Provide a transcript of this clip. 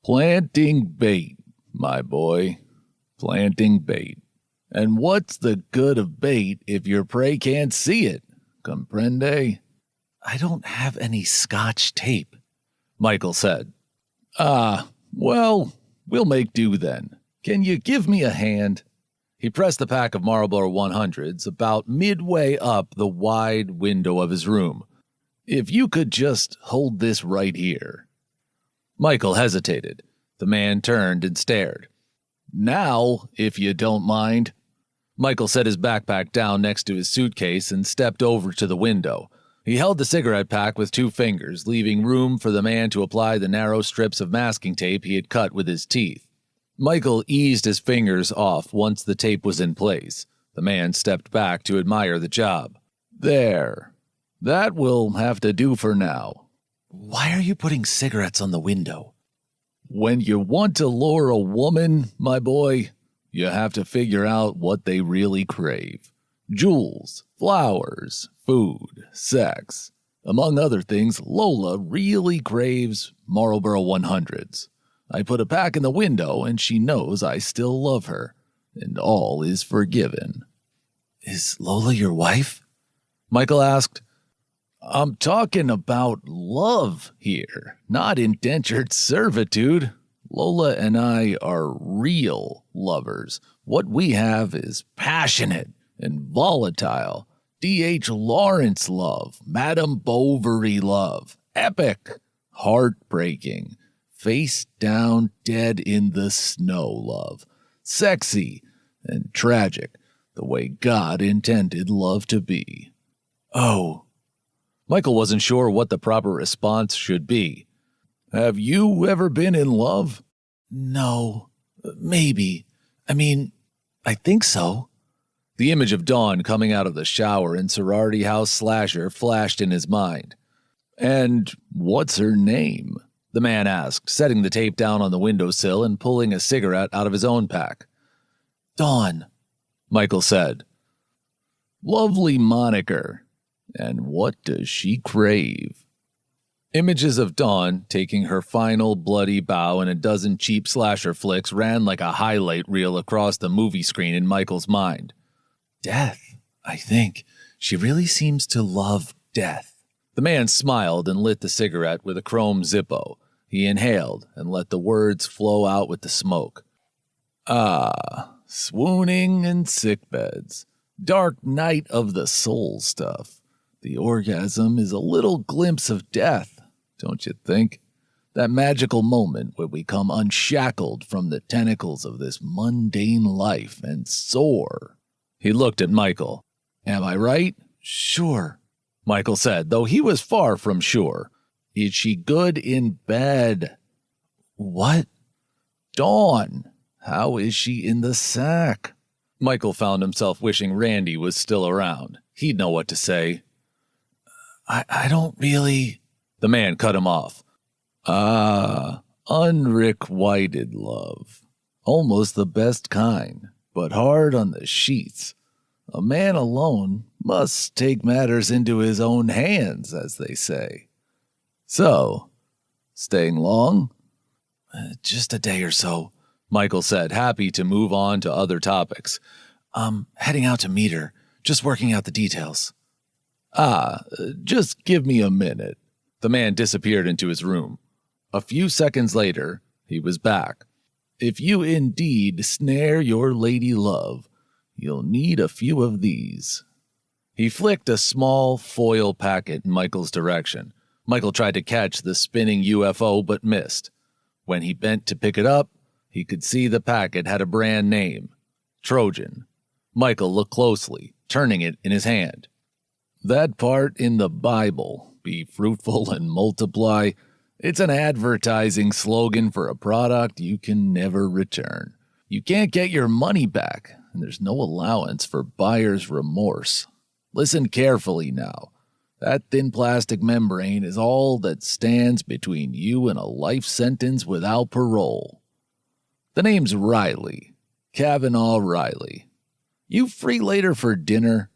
Planting bait, my boy. Planting bait. And what's the good of bait if your prey can't see it? Comprende? I don't have any Scotch tape, Michael said. Well, we'll make do then. Can you give me a hand? He pressed the pack of Marlboro 100s about midway up the wide window of his room. If you could just hold this right here. Michael hesitated. The man turned and stared. Now, if you don't mind. Michael set his backpack down next to his suitcase and stepped over to the window. He held the cigarette pack with 2 fingers, leaving room for the man to apply the narrow strips of masking tape he had cut with his teeth. Michael eased his fingers off once the tape was in place. The man stepped back to admire the job. There. That will have to do for now. Why are you putting cigarettes on the window? When you want to lure a woman, my boy, you have to figure out what they really crave. Jewels, flowers, food, sex. Among other things, Lola really craves Marlboro 100s. I put a pack in the window and she knows I still love her, and all is forgiven. Is Lola your wife? Michael asked. I'm talking about love here, not indentured servitude. Lola and I are real lovers. What we have is passionate and volatile. D.H. Lawrence love, Madame Bovary love, epic, heartbreaking, face down dead in the snow love, sexy and tragic, the way God intended love to be. Oh. Michael wasn't sure what the proper response should be. Have you ever been in love? No. Maybe. I think so. The image of Dawn coming out of the shower in sorority house slasher flashed in his mind. And what's her name? The man asked, setting the tape down on the windowsill and pulling a cigarette out of his own pack. Dawn, Michael said. Lovely moniker. And what does she crave? Images of Dawn taking her final bloody bow in a dozen cheap slasher flicks ran like a highlight reel across the movie screen in Michael's mind. Death, I think. She really seems to love death. The man smiled and lit the cigarette with a chrome Zippo. He inhaled and let the words flow out with the smoke. Swooning and sickbeds. Dark night of the soul stuff. The orgasm is a little glimpse of death, don't you think? That magical moment where we come unshackled from the tentacles of this mundane life and soar. He looked at Michael. Am I right? Sure, Michael said, though he was far from sure. Is she good in bed? What? Dawn, how is she in the sack? Michael found himself wishing Randy was still around. He'd know what to say. I don't really... The man cut him off. Unrequited love. Almost the best kind, but hard on the sheets. A man alone must take matters into his own hands, as they say. So, staying long? Just a day or so, Michael said, happy to move on to other topics. Heading out to meet her, just working out the details. Just give me a minute. The man disappeared into his room. A few seconds later, he was back. If you indeed snare your lady love, you'll need a few of these. He flicked a small foil packet in Michael's direction. Michael tried to catch the spinning UFO but missed. When he bent to pick it up, he could see the packet had a brand name, Trojan. Michael looked closely, turning it in his hand. That part in the Bible, be fruitful and multiply, it's an advertising slogan for a product you can never return. You can't get your money back, and there's no allowance for buyer's remorse. Listen carefully now. That thin plastic membrane is all that stands between you and a life sentence without parole. The name's Riley. Kavanaugh Riley. You free later for dinner?